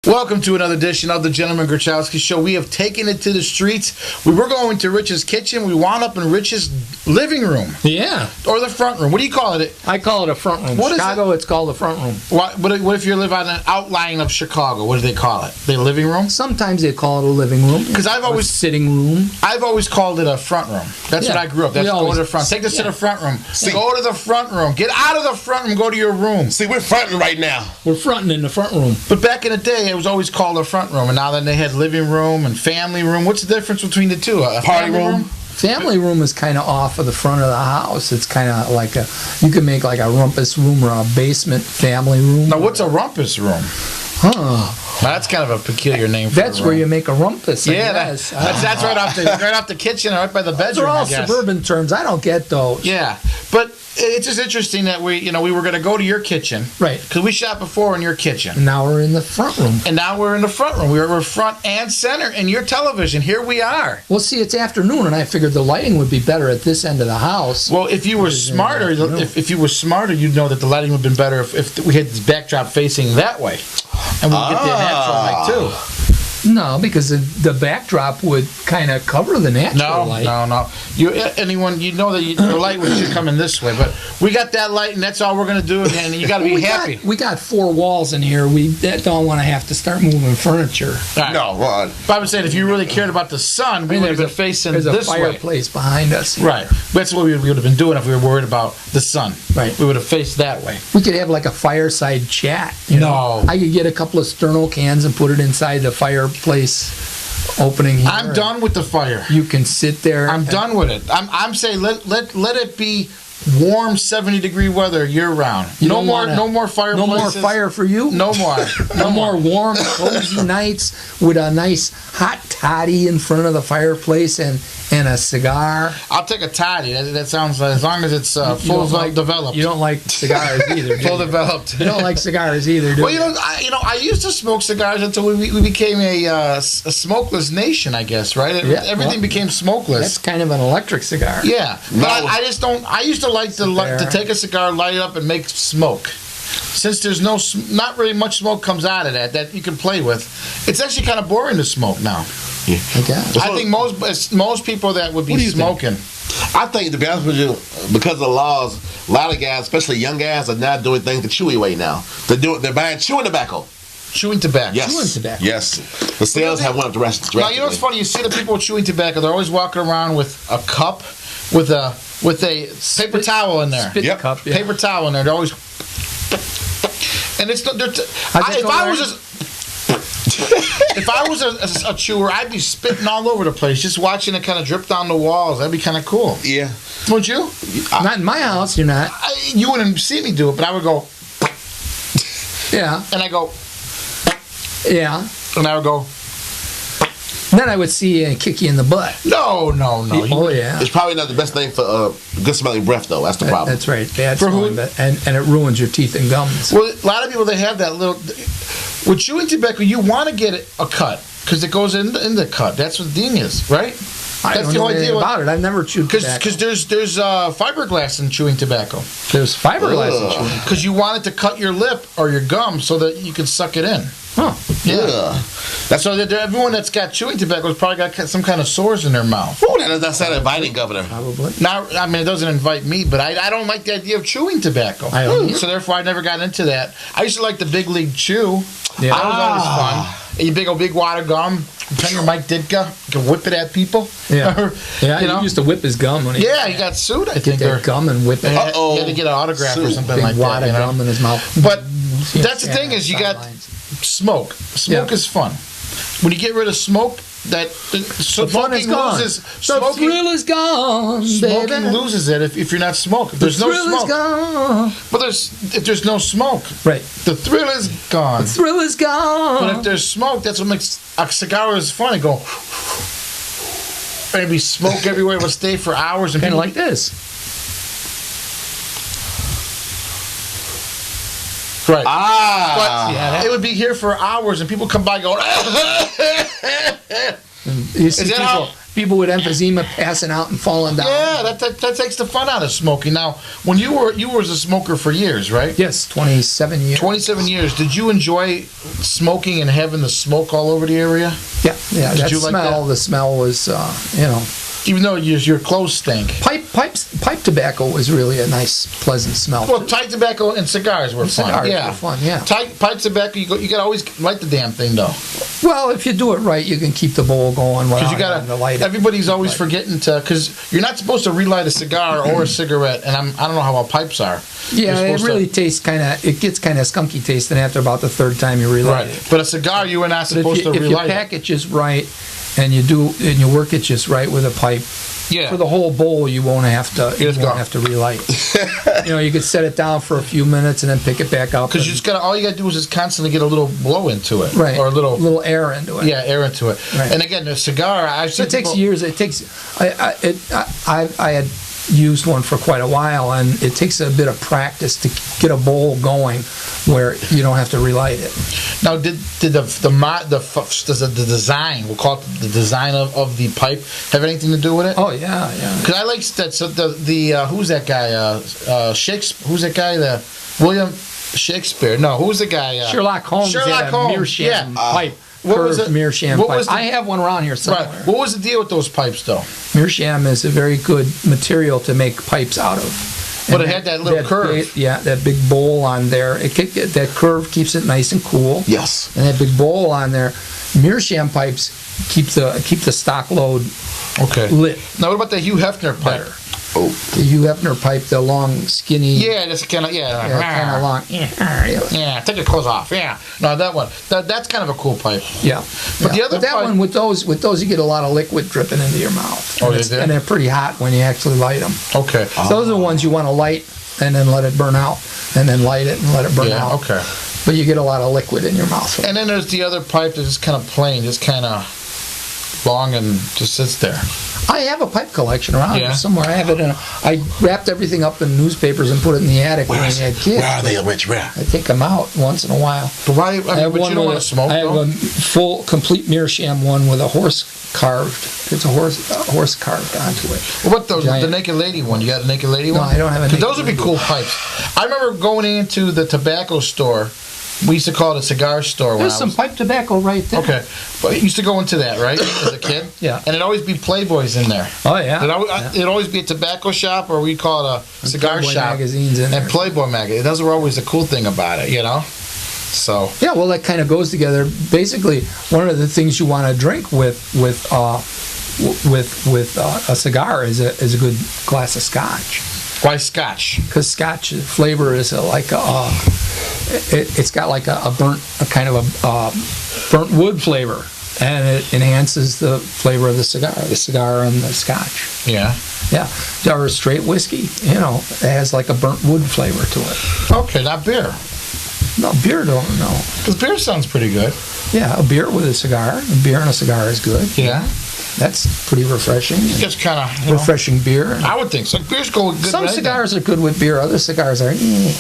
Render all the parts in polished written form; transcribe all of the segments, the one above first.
Welcome to another edition of the Gentleman Grochowski Show. We have taken it to the streets. We were going to Rich's kitchen. We wound up in Rich's living room. Yeah. Or the front room. What do you call it? I call it a front room. What Chicago, it's called a front room. What if you live on an outlying of Chicago? What do they call it? The living room? Sometimes they call it a living room. Because I've always sitting room. I've always called it a front room. That's what I grew up. That's go to the front. Take this to the front room. Go to the front room. Get out of the front room. Go to your room. See, we're fronting right now. We're fronting in the front room. But back in the day, it was always called a front room, and now then they had living room and family room. What's the difference between the two? A Party room? Family room is kind of off of the front of the house. It's kind of like you can make like a rumpus room or a basement family room. Now, what's a rumpus room? That's kind of a peculiar name for That's a room. where you make a rumpus. Yeah, that's right off the kitchen, right by the bedroom. Those are all suburban terms. I don't get those. Yeah, but it's just interesting that we were going to go to your kitchen, right? Because we shot before in your kitchen. And now we're in the front room. And now we're in the front room. We're front and center in your television. Here we are. Well, see, it's afternoon, and I figured the lighting would be better at this end of the house. Well, if you were smarter, if you were smarter, you'd know that the lighting would have been better if we had this backdrop facing that way, and we'd get the natural light too. No, because the backdrop would kind of cover the natural light. No. You know that the light should come in this way, but we got that light, and that's all we're going to do, and you got to be happy. We got 4 walls in here. We don't want to have to start moving furniture. Right. No, Ron. But I was saying, if you really cared about the sun, we would have been facing this way. There's a fireplace behind us. Right. That's what we would have been doing if we were worried about the sun. Right. We would have faced that way. We could have like a fireside chat. You know? I could get a couple of Sterno cans and put it inside the fireplace opening here. I'm done with the fire. You can sit there. I'm done with it. I'm saying let it be warm 70-degree weather year round. No more fireplaces. No more fire for you. No more. No more warm, cozy nights with a nice hot toddy in front of the fireplace and a cigar. I'll take a toddy. That sounds like, as long as it's full developed. You don't like cigars either. Full developed. You don't like cigars either, do you? Well, I used to smoke cigars until we became a smokeless nation, I guess, right? Everything became smokeless. That's kind of an electric cigar. Yeah, but I just don't. I used to like to take a cigar, light it up, and make smoke. Since there's not really much smoke comes out of that you can play with, it's actually kind of boring to smoke now. Yeah. Okay. I think most people that would be smoking. I think, to be honest with you, because of the laws, a lot of guys, especially young guys, are not doing things the chewy way now. They're buying chewing tobacco. Chewing tobacco. Yes. Chewing tobacco. Yes. The sales have went up drastically. Now, you know what's funny? You see the people chewing tobacco, they're always walking around with a cup with a paper towel in there. Spit cup. Yeah. Paper towel in there. They're always. And it's if I was a chewer, I'd be spitting all over the place, just watching it kind of drip down the walls. That'd be kind of cool. Yeah. Wouldn't you? Not in my house, you're not. You wouldn't see me do it, but I would go. Yeah. And I go. Yeah. And I would go. Then I would see you and kick you in the butt. No. Oh, yeah. It's probably not the best thing for good smelling breath, though. That's the problem. That's right. Bad smelling, and it ruins your teeth and gums. Well, a lot of people, they have that little. With chewing tobacco, you want to get a cut because it goes in the cut. That's what the thing is, right? I don't know anything about it. I've never chewed tobacco. Because there's fiberglass in chewing tobacco. There's fiberglass in chewing tobacco. Because you want it to cut your lip or your gum so that you can suck it in. Huh. Yeah. So that everyone that's got chewing tobacco has probably got some kind of sores in their mouth. Oh, that's not inviting, Governor. Probably. Now, I mean, it doesn't invite me, but I don't like the idea of chewing tobacco. I don't. So therefore, I never got into that. I used to like the Big League Chew. Yeah. That was always fun. And you big water gum. Pretend you're Mike Ditka. You can whip it at people. Yeah. Yeah, he used to whip his gum when he got sued, I think. Get gum and whip it. He had to get an autograph or something big like that. Wad of gum in his mouth. But that's the thing is you got smoke. Smoke is fun. When you get rid of smoke, the fun is gone. The thrill is gone, baby. Smoking loses it if you're not smoking. There's no smoke. Is gone. But if there's no smoke, right? The thrill is gone. The thrill is gone. But if there's smoke, that's what makes a cigar is fun. It go, and be smoke everywhere. It will stay for hours and kind of like this. Right. But it would be here for hours, and people come by going. You see people with emphysema passing out and falling down. Yeah, that takes the fun out of smoking. Now, when you were a smoker for years, right? Yes, 27 years. 27 years. Did you enjoy smoking and having the smoke all over the area? Yeah. Did you like that? The smell was, Even though your clothes stink. Pipe tobacco was really a nice, pleasant smell. Well, pipe tobacco and cigars were fun. Cigars Yeah, were fun. Yeah. Pipe tobacco, you gotta always light the damn thing though. Well, if you do it right, you can keep the bowl going without having to light it. Everybody's always forgetting to, because you're not supposed to relight a cigar or a cigarette, and I don't know how well pipes are. Yeah, it really tastes it gets kind of skunky tasting after about the third time you relight it. But a cigar, you were not supposed to relight if you pack it just right, and you work it just right with a pipe. Yeah. For the whole bowl, you won't have to. You won't have to relight. You could set it down for a few minutes and then pick it back up. Because all you got to do is just constantly get a little blow into it, right? Or a little air into it. Yeah, air into it. Right. And again, the cigar, it takes years. It takes. I had used one for quite a while, and it takes a bit of practice to get a bowl going where you don't have to relight it. Now, did the design, we'll call it the design of the pipe, have anything to do with it? Oh yeah. Because I like that. So who's that guy? Shakespeare. Who's that guy? The William Shakespeare. No, who's the guy? Sherlock Holmes. Sherlock had Holmes. A meerschaum pipe. What was it? Meerschaum pipe. I have one around here somewhere. Right. What was the deal with those pipes, though? Meerschaum is a very good material to make pipes out of. But it had that little curve. That big bowl on there. That curve keeps it nice and cool. Yes. And that big bowl on there. Meerschaum pipes keep the stock load lit. Now, what about the Hugh Hefner pipe? Better. Oh, the Hugh Hefner pipe, the long, skinny. Yeah, that's kind of kind of long. Yeah, take your clothes off. Yeah, no, that one. That's kind of a cool pipe. Yeah, but the other that pipe, one with those you get a lot of liquid dripping into your mouth. Oh, they do? And they're pretty hot when you actually light them. Okay, so those are the ones you want to light and then let it burn out, and then light it and let it burn out. Okay, but you get a lot of liquid in your mouth. And then there's the other pipe that's just kind of plain, just kind of long and just sits there. I have a pipe collection around here somewhere. I have it I wrapped everything up in newspapers and put it in the attic when I had kids. Where are they, Rich? Where? I take them out once in a while. But why? But you don't want to smoke, I have a full, complete meerschaum one with a horse carved. It's a horse carved onto it. What about the Naked Lady one? You got a Naked Lady one? No, I don't have a Naked Lady. Those would be cool pipes. I remember going into the tobacco store. We used to call it a cigar store. There's some pipe tobacco right there. Okay. But you used to go into that, right, as a kid? Yeah. And it'd always be Playboys in there. Oh, yeah. It'd always be a tobacco shop, or we call it a cigar Playboy shop. Magazines in there. And Playboy magazine. Those were always the cool thing about it, So. Yeah, well, that kind of goes together. Basically, one of the things you want to drink with a cigar is a good glass of scotch. Why scotch? Because scotch flavor is it's got like a burnt wood flavor, and it enhances the flavor of the cigar and the scotch. Yeah. Yeah. Or a straight whiskey, it has like a burnt wood flavor to it. Okay, not beer. No, beer don't know. Because beer sounds pretty good. Yeah, a beer with a cigar. A beer and a cigar is good. Yeah. That's pretty refreshing. It's kind of refreshing beer. I would think so. Beers go good. Some cigars are good with beer. Other cigars are.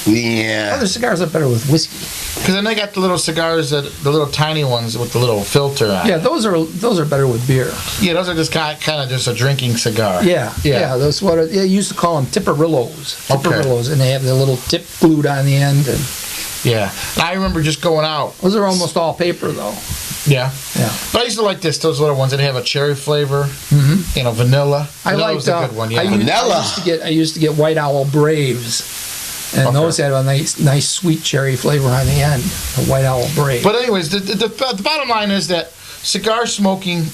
Yeah. Other cigars are better with whiskey. Because then they got the little cigars, the little tiny ones with the little filter on. Yeah, those are better with beer. Yeah, those are just kind of just a drinking cigar. Yeah. Those you used to call them tipperillos, and they have the little tip glued on the end. And yeah, I remember just going out. Those are almost all paper though. Yeah. But I used to like those little ones that have a cherry flavor. Mm-hmm. Vanilla. Vanilla was a good one. Yeah. Vanilla. I used to get White Owl Braves, and those had a nice sweet cherry flavor on the end. The White Owl Brave. But anyways, the bottom line is that cigar smoking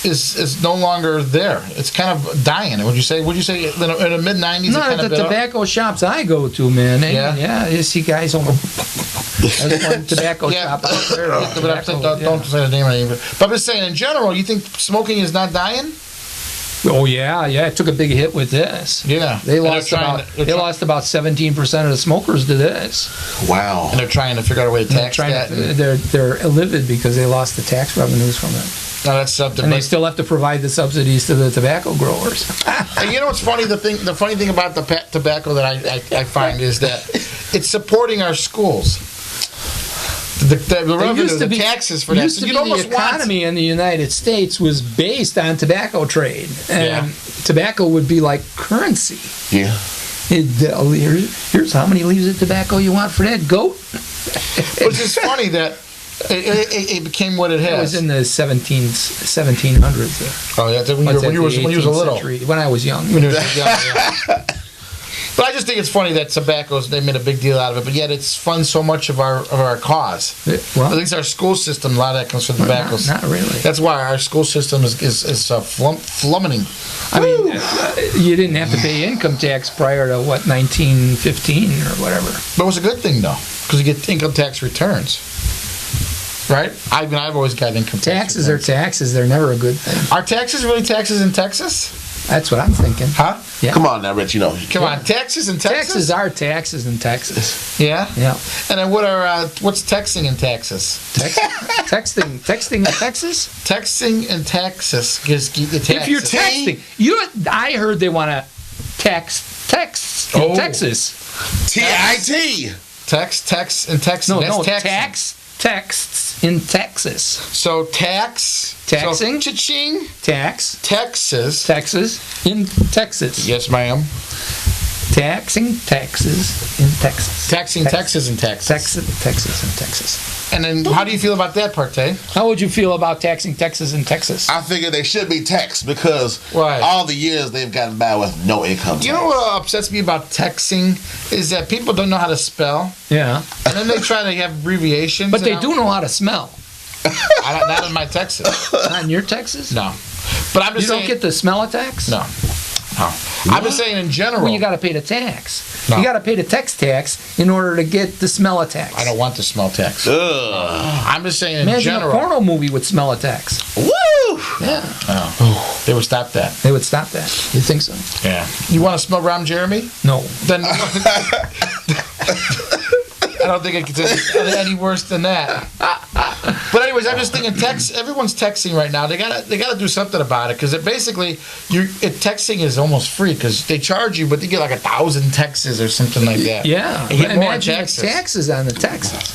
is no longer there. It's kind of dying. Would you say in the mid '90s? No, the tobacco shops I go to, man. You see guys on. There's one tobacco shop out there. Don't say the name of it. But I'm just saying, in general, you think smoking is not dying? Oh yeah. It took a big hit with this. Yeah, they lost about 17% of the smokers to this. Wow. And they're trying to figure out a way to tax that. They're livid because they lost the tax revenues from it. No, that's something. And they still have to provide the subsidies to the tobacco growers. And you know what's funny? The funny thing about the tobacco that I find is that it's supporting our schools. the revenue, the taxes for that. Used to be the economy in the United States was based on tobacco trade, and tobacco would be like currency. Yeah. Here's how many leaves of tobacco you want for that goat. Which is funny that it became what it has. It was in the 1700s. Oh yeah, when you was a little. When I was young. When you was young, yeah. But I just think it's funny that tobaccos, they made a big deal out of it, but yet it's funds so much of our cause. Well, at least our school system, a lot of that comes from tobaccos. Not really. That's why our school system is flummeting. I mean, you didn't have to pay income tax prior to, 1915 or whatever. But it was a good thing, though, because you get income tax returns. Right? I've always got income tax Taxes are taxes. They're never a good thing. Are taxes really taxes in Texas? That's what I'm thinking. Huh? Yeah. Come on now, Rich. Come on, taxes in Texas? Taxes are taxes in Texas. Yeah? Yeah. And then what's texting in Texas? Texting in Texas? Texting in Texas gives you the taxes. If you're texting, I heard they want to text in Texas. TIT. Text in Texas. No, texts in Texas. So taxing. So, cha-ching. Texas in Texas. Yes, ma'am. Taxing Texas in Texas. Taxing Texas in Texas. Texas in Texas. And then, how do you feel about that, Partee? How would you feel about taxing Texas in Texas? I figure they should be taxed because Right. all the years they've gotten by with no income tax. You know what upsets me about texting is that people don't know how to spell, Yeah. and then they try to have abbreviations. But they do know how to smell. Not in my Texas. Not in your Texas? No. But I'm just You saying. don't get the smell tax? No. I'm just saying in general. Well, you got to pay the tax. No. You got to pay the text tax in order to get the smell a tax. I don't want the smell tax. Ugh. I'm just saying in Imagine general. a porno movie would smell a tax. Woo! Yeah. Oh, they would stop that. They would stop that. You think so? Yeah. You want to smell Ron Jeremy? No. Then I don't think it gets any worse than that. But anyways, I'm just thinking everyone's texting right now. They gotta do something about it because basically texting is almost free because they charge you, but they get like 1,000 texts or something like that. Yeah. You get more Imagine taxes. taxes on the texts.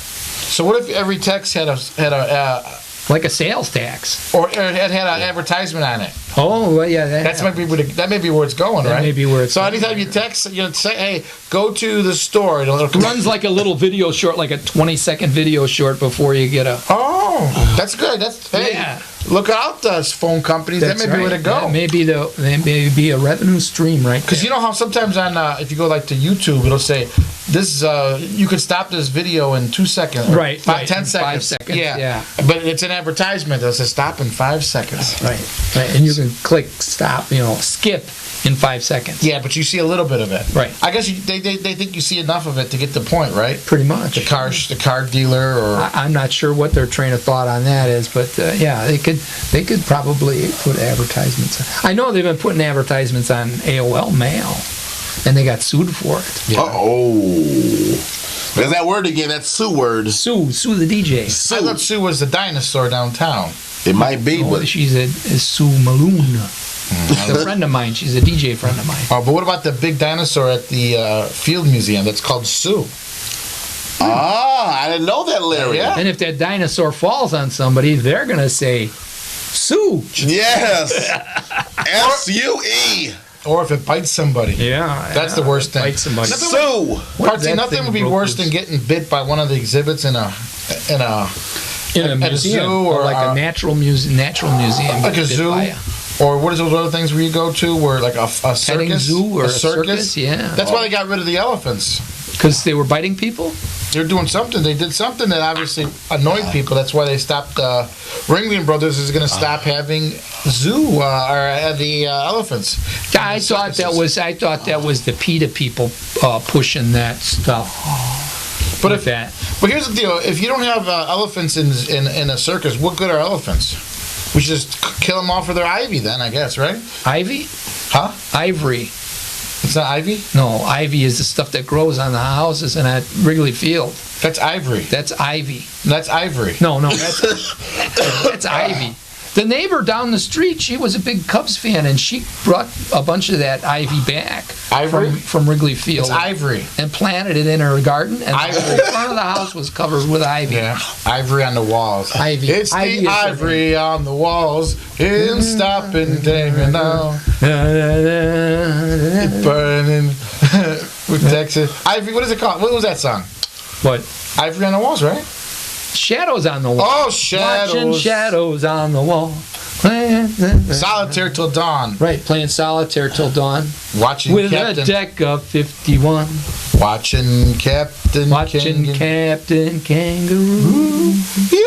So what if every text had a Like a sales tax. or it had an advertisement on it? Oh, well, yeah. That may be where it's going, That right? may be where it's so going. anytime you text, say, "Hey, go to the store." It'll Runs like a little video short, like a 20-second video short before you get a... Oh, that's good. Yeah. Look out, phone companies. That may be where to go. That may be a revenue stream, right? Because you know how sometimes on if you go like to YouTube, it'll say this you could stop this video in 2 seconds, or Right, 10 right, seconds. 5 seconds, yeah. But it's an advertisement that says stop in 5 seconds. Right. And you can click stop, skip in 5 seconds. Yeah, but you see a little bit of it. Right. I guess they think you see enough of it to get the point, right? Pretty much. The car dealer, or I'm not sure what their train of thought on that is, but yeah, they could probably put advertisements. I know they've been putting advertisements on AOL Mail, and they got sued for it. Yeah. There's that word again, that Sue word. Sue the DJ. I thought Sue was the dinosaur downtown. It might be, Oh, but she's a Sue Maloon. A friend of mine. She's a DJ friend of mine. Oh, but what about the big dinosaur at the Field Museum that's called Sue? I didn't know that, Larry. Yeah. And if that dinosaur falls on somebody, they're going to say, Sue. Yes. SUE. Or if it bites somebody. Yeah. That's the worst thing. Bite somebody. Sue. Partee, nothing would be worse than getting bit by one of the exhibits in a in a at a museum, zoo or or like a natural museum. like get a bit zoo, by a or what is those other things where you go to where like a circus, petting zoo or a circus, yeah. That's why they got rid of the elephants. Because they were biting people. They're doing something. They did something that obviously annoyed people. That's why they stopped. Ringling Brothers is going to stop having zoo or the elephants. I thought that was the PETA people pushing that stuff. But But here's the deal: if you don't have elephants in a circus, what good are elephants? We should just kill them all for their ivy, then I guess, right? ivy, Huh? ivory. It's not ivy. No, ivy is the stuff that grows on the houses and at Wrigley Field. That's ivory. That's ivy. That's ivory. No, that's ivy. The neighbor down the street, she was a big Cubs fan, and she brought a bunch of that ivy back from Wrigley Field. It's ivory. And planted it in her garden, and the whole front of the house was covered with ivy. Yeah, ivory on the walls. Ivy. It's Ivy the ivory on the walls. In stopping dangling now. Burning with Texas. Ivory, what is it called? What was that song? What? Ivory on the walls, right? Shadows on the wall. Oh, shadows. Watching shadows on the wall. Solitaire till dawn. Right, playing solitaire till dawn. Watching with Captain. a deck of 51. Watching Captain. Watching Captain Kangaroo. Yeah.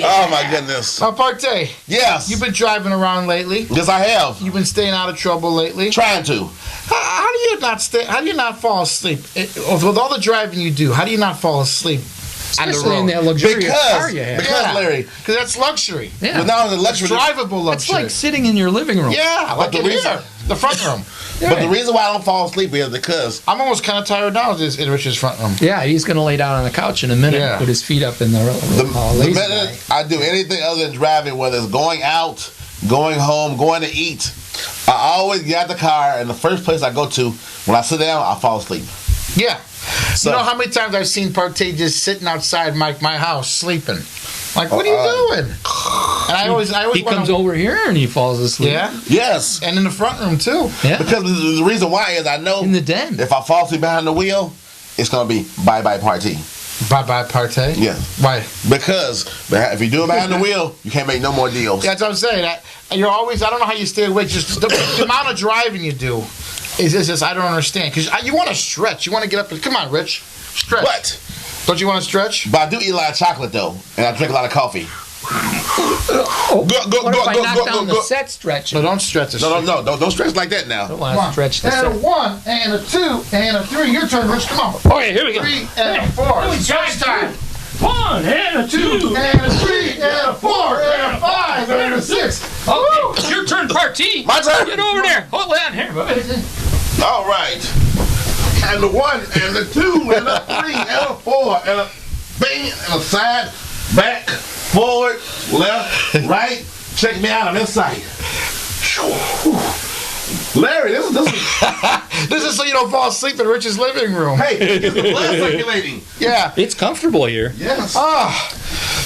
Oh my goodness. Partee. Yes. You've been driving around lately. Yes, I have. You've been staying out of trouble lately. Trying to. How do you not stay? How do you not fall asleep with all the driving you do? How do you not fall asleep? Especially in that luxurious car you have. Because Larry, because that's luxury. Yeah. But not only luxury, drivable luxury. It's like sitting in your living room. Yeah, like in here, the front room. But the reason why I don't fall asleep is because I'm almost kind of tired now in Rich's front room. Yeah, he's going to lay down on the couch in a minute and put his feet up in the lazy minute I do anything other than driving, whether it's going out, going home, going to eat, I always get out the car, and the first place I go to, when I sit down, I fall asleep. Yeah. So, you know how many times I've seen Partee just sitting outside my house sleeping? Like, what are you doing? And I always he comes over here and he falls asleep. Yeah. Yes. And in the front room too. Yeah. Because the reason why is I know in the den. If I fall asleep behind the wheel, it's gonna be bye Partee. Bye Partee. Yeah. Why? Because if you do it behind the wheel, you can't make no more deals. Yeah, that's what I'm saying. You're always. I don't know how you stay awake. Just the amount of driving you do is just. I don't understand. Because you want to stretch. You want to get up and come on, Rich. Stretch. What? Don't you want to stretch? But I do eat a lot of chocolate though, and I drink a lot of coffee. What if I knock down the set stretch? No, don't stretch. Don't stretch like that now. I don't want to stretch the set. And a 1, and a 2, and a 3. Your turn, Rich. Come on. Okay, here we go. 3 and a 4. Stretch time. 1 and a 2 and a 3 and a 4 and a 5 and a 6. Okay, it's your turn, Partee. My turn. Get over there. Hold on here. All right. And the 1 and the 2 and a 3 and a 4 and a bang and a side, back, forward, left, right. Check me out. I'm inside. Larry, this is this is so you don't fall asleep in Rich's living room. Hey, it's the blood circulating. Yeah. It's comfortable here. Yes.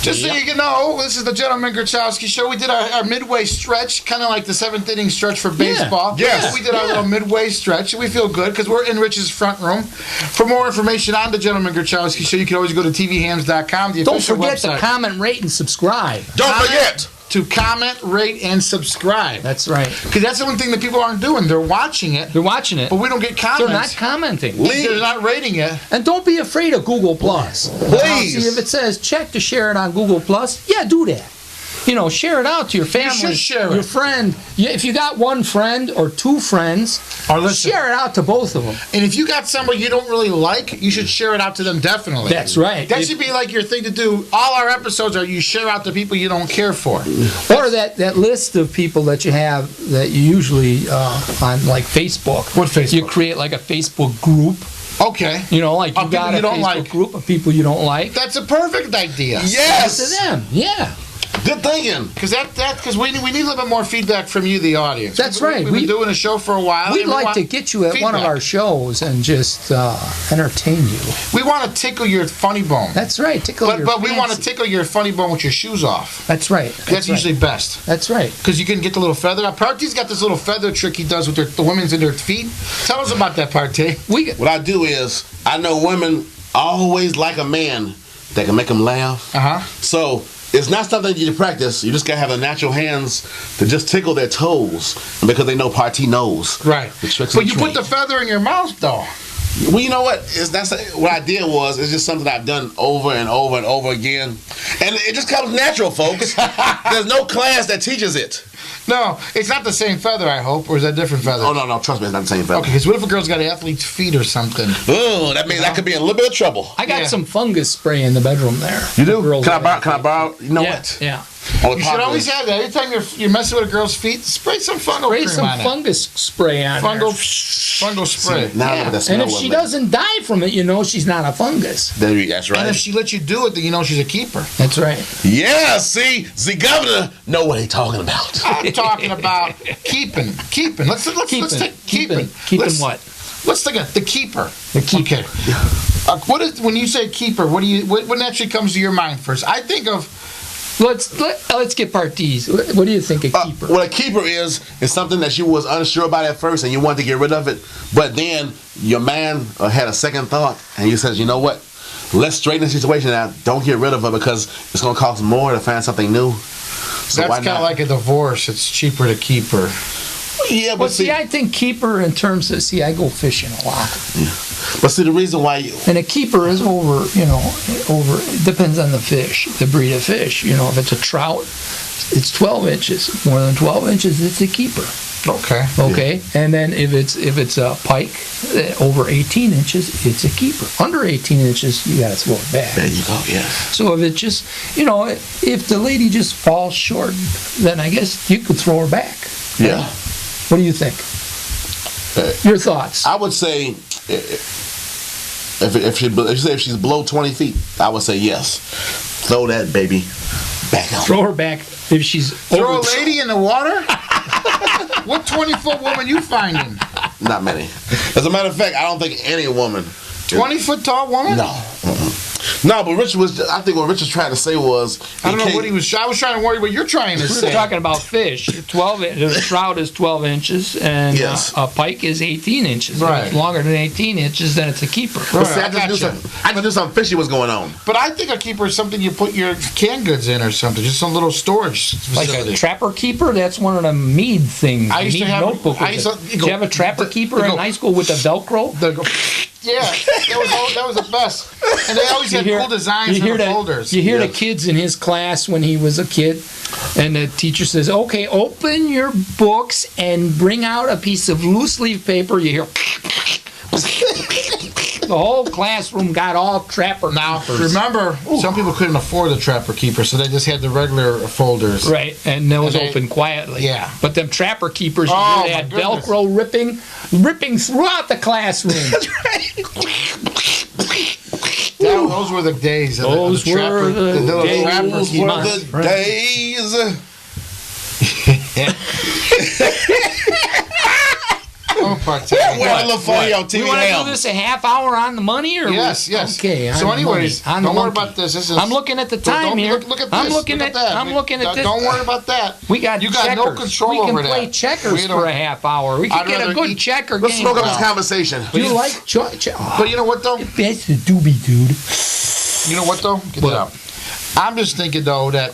Just so you know, this is the Gentleman Grochowski show. We did our midway stretch, kind of like the 7th inning stretch for baseball. Yes. We did our little midway stretch. We feel good because we're in Rich's front room. For more information on the Gentleman Grochowski show, you can always go to TVHams.com, the Don't official forget website. to comment, rate, and subscribe. Don't forget to comment, rate, and subscribe. That's right. Because that's the one thing that people aren't doing. They're watching it. They're watching it. But we don't get comments. They're not commenting. They're not rating it. And don't be afraid of Google Plus. Please. See, if it says check to share it on Google Plus, yeah, do that. You know, share it out to your family, should share your it. friend. If you got one friend or two friends, share it out to both of them. And if you got somebody you don't really like, you should share it out to them definitely. That's right. That should be like your thing to do. All our episodes are you share out to people you don't care for. Or that list of people that you have that you usually on like Facebook. What Facebook? You create like a Facebook group. Okay. You know, like you Of got a people you don't Facebook like. group of people you don't like. That's a perfect idea. yes. To them, yeah. Good thinking. Because we need a little bit more feedback from you, the audience. That's right. We've been doing a show for a while. We'd and we like want to get you at one of feedback. our shows and just entertain you. We want to tickle your funny bone. That's right. Tickle your But we want to fancy. tickle your funny bone with your shoes off. That's right. That's usually best. That's right. Because you can get the little feather. Partee's got this little feather trick he does with the women's in their feet. Tell us about that, Partee. What I do is I know women always like a man that can make them laugh. So it's not something you practice. You just gotta have the natural hands to just tickle their toes, because they know Partee knows. Right. The tricks But of you the put the trade. feather in your mouth, though. Well, you know what? What I did was, it's just something I've done over and over and over again. And it just comes natural, folks. There's no class that teaches it. No, it's not the same feather, I hope, or is that a different feather? Oh, no, trust me, it's not the same feather. Okay, because what if a girl's got athlete's feet or something? Oh, that means I could be in a little bit of trouble. I got some fungus spray in the bedroom there. You do? Girls Can I that borrow? You know yeah, what? Yeah. You should always have that. Every time you're messing with a girl's feet, spray some fungal cream on it. fungus spray on Fungal spray. See, now look at that smell and if she doesn't die from it, you know she's not a fungus. That's right. And if she lets you do it, then you know she's a keeper. That's right. Yeah, see, the governor know what he talking about. I'm talking about keeping. Let's take keeping. Keeping what? Let's think of the keeper. The keeper. Okay. What is when you say keeper? What naturally comes to your mind first? I think of. Let's get Partee's. What do you think a keeper? What a keeper is something that you was unsure about at first and you wanted to get rid of it, but then your man had a second thought and you said, you know what? Let's straighten the situation out. Don't get rid of it because it's going to cost more to find something new. So that's kind of like a divorce. It's cheaper to keep her. Yeah, but well, see, I think keeper in terms of, I go fishing a lot. Yeah. But see, the reason why and a keeper is over, it depends on the fish, the breed of fish. If it's a trout, it's 12 inches. More than 12 inches, it's a keeper. Okay. Yeah. And then if it's a pike over 18 inches, it's a keeper. Under 18 inches, you got to throw it back. There you go. Yeah. So if it just, if the lady just falls short, then I guess you could throw her back. Yeah. What do you think? Your thoughts? I would say if she's below 20 feet, I would say yes. Throw that baby back out. Throw her back if she's throw a lady in the water. What 20-foot woman you finding? Not many. As a matter of fact, I don't think any woman. 20-foot tall woman? No. No, but I think what Rich was trying to say was... I don't know what he was... I was trying to worry what you're trying to say. We're talking about fish. The trout is 12 inches, and a pike is 18 inches. Right. If it's longer than 18 inches, then it's a keeper. Right. See, I just knew something fishy was going on. But I think a keeper is something you put your canned goods in or something. Just some little storage facility. Like a trapper keeper? That's one of the mead things. I used to have... Notebook. Did you have a trapper keeper in high school with the Velcro? Yeah, that was the best. And they always had cool designs for the folders. You hear the kids in his class when he was a kid, and the teacher says, okay, open your books and bring out a piece of loose leaf paper. You hear... The whole classroom got all trapper keepers. Remember, some people couldn't afford the trapper keeper, so they just had the regular folders. Right, and those open quietly. Yeah. But them trapper keepers, they had Velcro ripping throughout the classroom. That's right. Those were the days. Those were the days. Partee. What? Look funny on TVHams. We want to do this a half hour on the money, or yes. Okay. So, anyways, don't worry about this. I'm looking at the time here. Look at this. I'm looking at this. Don't worry about that. You got no control over that. We can play checkers for a half hour. We can get a good checker game. Let's smoke up this conversation. Do you like But you know what though? That's a doobie, dude. You know what though? Get it out. I'm just thinking though that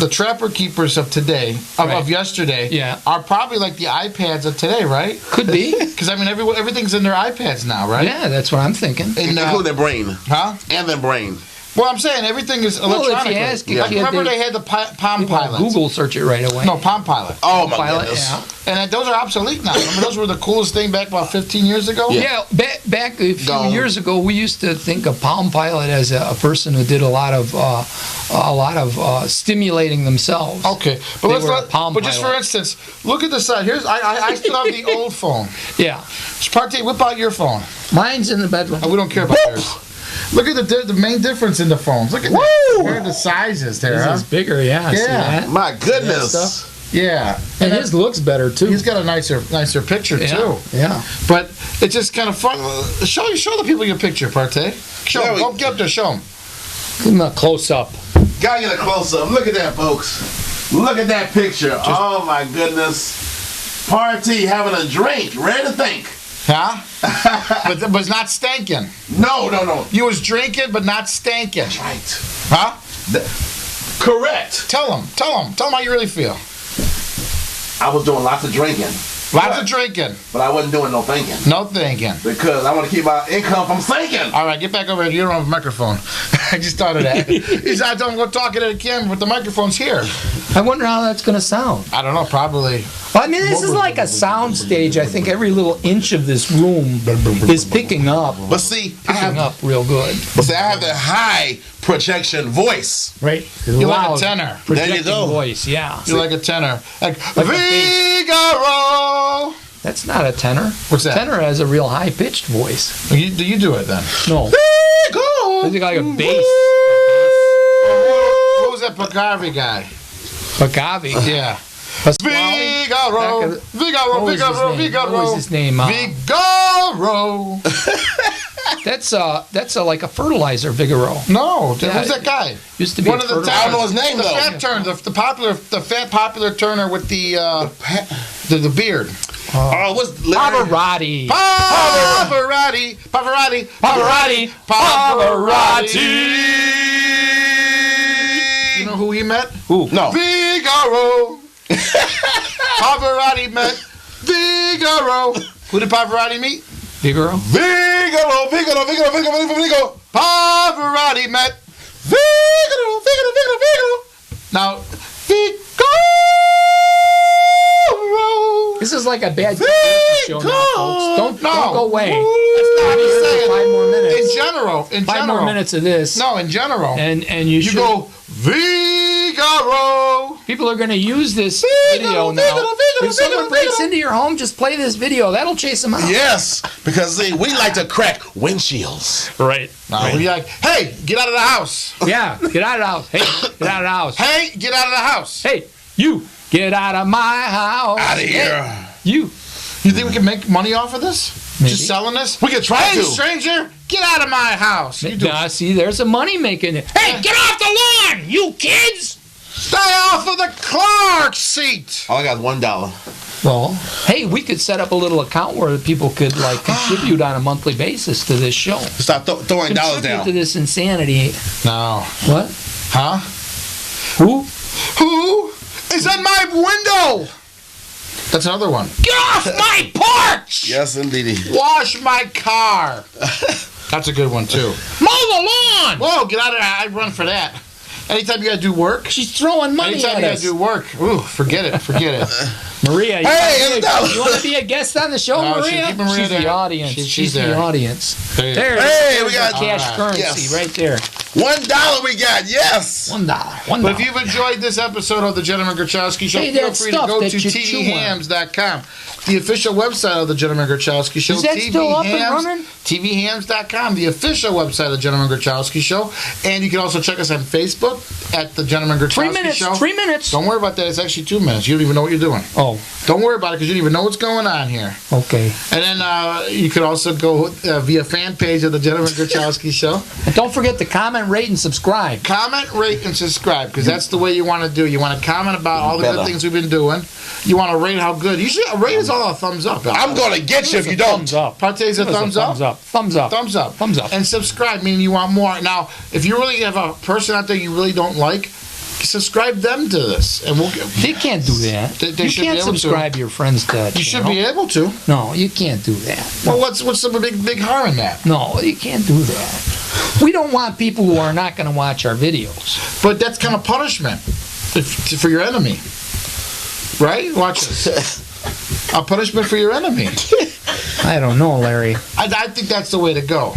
the trapper keepers of today, of yesterday, are probably like the iPads of today, right? Could be. Because, I mean, everything's in their iPads now, right? Yeah, that's what I'm thinking. Including their brain. Huh? And their brain. Well, I'm saying everything is electronic. If you ask a kid, remember they had the Palm Pilot. Google search it right away. No, Palm Pilot. Oh, my goodness. Yeah. And those are obsolete now. Remember, those were the coolest thing back about 15 years ago? Yeah, back a few years ago, we used to think of Palm Pilot as a person who did a lot of stimulating themselves. Okay, but just for instance, look at the side. Here's I still have the old phone. Yeah. Partee, whip out your phone. Mine's in the bedroom. We don't care about yours. Look at the main difference in the phones. Look at that. Compare the sizes there. This is bigger, yeah. See that? My goodness. Yeah. And his looks better, too. He's got a nicer picture, too. Yeah. But it's just kind of fun. Show the people your picture, Partee. Go get up there, show them. Give him a close-up. Gotta get a close-up. Look at that, folks. Look at that picture. Oh, my goodness. Partee having a drink, ready to think. Huh? but it's not stankin'. No. You was drinking, but not stankin'. That's right. Huh? Correct. Tell them how you really feel. I was doing lots of drinking. Lots of drinking. But I wasn't doing no thinking. No thinking. Because I want to keep my income from sinking. All right, get back over here. You don't have a microphone. I just thought of that. I don't go talking to the camera, but the microphone's here. I wonder how that's going to sound. I don't know, probably. Well, I mean, this is like a sound stage. I think every little inch of this room is picking up. But see, picking up real good. But see, I have the high projection voice. Right. You're like a tenor. There you go. Voice, yeah. You're like a tenor. Like Figaro. That's not a tenor. What's that? Tenor has a real high-pitched voice. Do you do it then? No. Figaro. It's like a bass. What was that Pagavi guy? Pagavi. Yeah. Figaro. Figaro. What was his name? Figaro. That's like a fertilizer, Vigoro. No, who's that guy? Used to be one of the. I don't know his name the though. Fat turn, the fat popular turner with the beard. What's Pavarotti. Pavarotti. Pavarotti. Pavarotti. Pavarotti. You know who he met? Who? No. Figaro. Pavarotti met Figaro. Who did Pavarotti meet? Vigoro. Figaro. Pavarotti met Figaro. now Figaro. This is like a bad show now, folks. Don't go away. That's not what I'm saying. 5 more minutes. In general. Five more minutes of this. No, in general. And you should go Figaro. People are going to use this video now. If someone breaks into your home, just play this video. That'll chase them out. Yes, because see, we like to crack windshields. Right. We're like, hey, get out of the house. Yeah, get out of the house. Hey, get out of the house. Hey, get out of the house. Hey, you, get out of my house. Out of here. Hey, you. You think we can make money off of this? Maybe. Just selling this? We could try Hey, to. stranger, get out of my house. You do. Nah, see, there's a money making it. Hey, get off the lawn, you kids. Stay off of the Clark seat. All I got is $1. Well, hey, we could set up a little account where people could like contribute on a monthly basis to this show. Stop throwing dollars Contribute down. to this insanity. No. What? Huh? Who? Who is in my window? That's another one. Get off my porch! Yes, indeed. Wash my car. That's a good one, too. Mow the lawn! Whoa, get out of there. I'd run for that. Anytime you got to do work. She's throwing money Anytime at you got us. to do work. Ooh, forget it. Maria, you want to be a guest on the show, No, Maria? keep Maria She's the there. audience. She's the there. audience. There. There's we got cash currency yes. right there. $1 we got, yes. $1. $1. But if you've enjoyed this episode of the Gentleman Grochowski Show, Hey, feel that free to stuff go that to you chew on. TVHams.com, the official website of the Gentleman Grochowski Show. Is that still up and running? TVHams.com, the official website of the Gentleman Grochowski Show. And you can also check us on Facebook at the Gentleman Grochowski Show. 3 minutes. Don't worry about that. It's actually 2 minutes. You don't even know what you're doing. Oh, Don't worry about it because you don't even know what's going on here. okay. And then you could also go via fan page of the Gentleman Grochowski Show. And don't forget to comment, rate, and subscribe. Comment, rate, and subscribe because that's the way you want to do. You want to comment about all the good things we've been doing. You want to rate how good. You should rate us all a thumbs up. I'm going to get you if you don't. Thumbs up. Partee's a thumbs up. Thumbs up. Thumbs up. Thumbs up. And subscribe, meaning you want more. Now, if you really have a person out there you really don't like, subscribe them to this, and we'll. They can't do that. They you should be can't able to. subscribe your friends to that You should channel. be able to. No, you can't do that. Well, what's the big harm in that? No, you can't do that. We don't want people who are not going to watch our videos. But that's kind of punishment for your enemy, right? Watch this. A punishment for your enemy. I don't know, Larry. I think that's the way to go.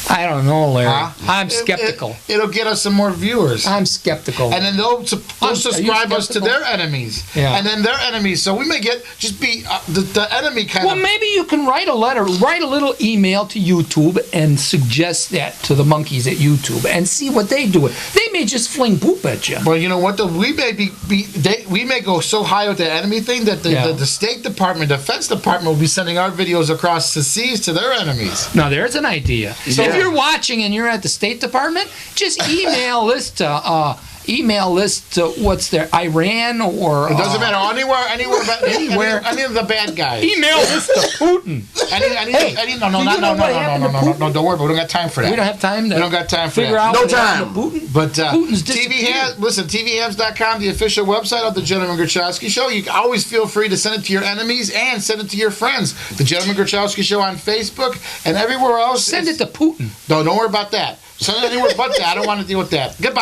I don't know, Larry. Huh? I'm skeptical. It'll get us some more viewers. I'm skeptical. And then they'll subscribe us to skeptical? their enemies. Yeah. And then their enemies. So we may be the enemy kind Well, of. maybe you can write a little email to YouTube and suggest that to the monkeys at YouTube and see what they do. They may just fling poop at you. Well, you know what? Though we may we may go so high with the enemy thing that the State Department, Defense Department, will be sending our videos across the seas to their enemies. Now, there's an idea. So if you're watching and you're at the State Department, just email this to what's there, Iran or It doesn't matter anywhere, Anywhere. any of the bad guys. email this to Putin. No, don't worry. We don't got time for that. We don't have time to We don't got time for figure that. out No what happened time. to Putin. But Putin's disappeared. TVHams.com, the official website of the Gentleman Grochowski Show. You can always feel free to send it to your enemies and send it to your friends. The Gentleman Grochowski Show on Facebook and everywhere else. Send it to Putin. No, don't worry about that. Send it anywhere but that. I don't want to deal with that. Goodbye.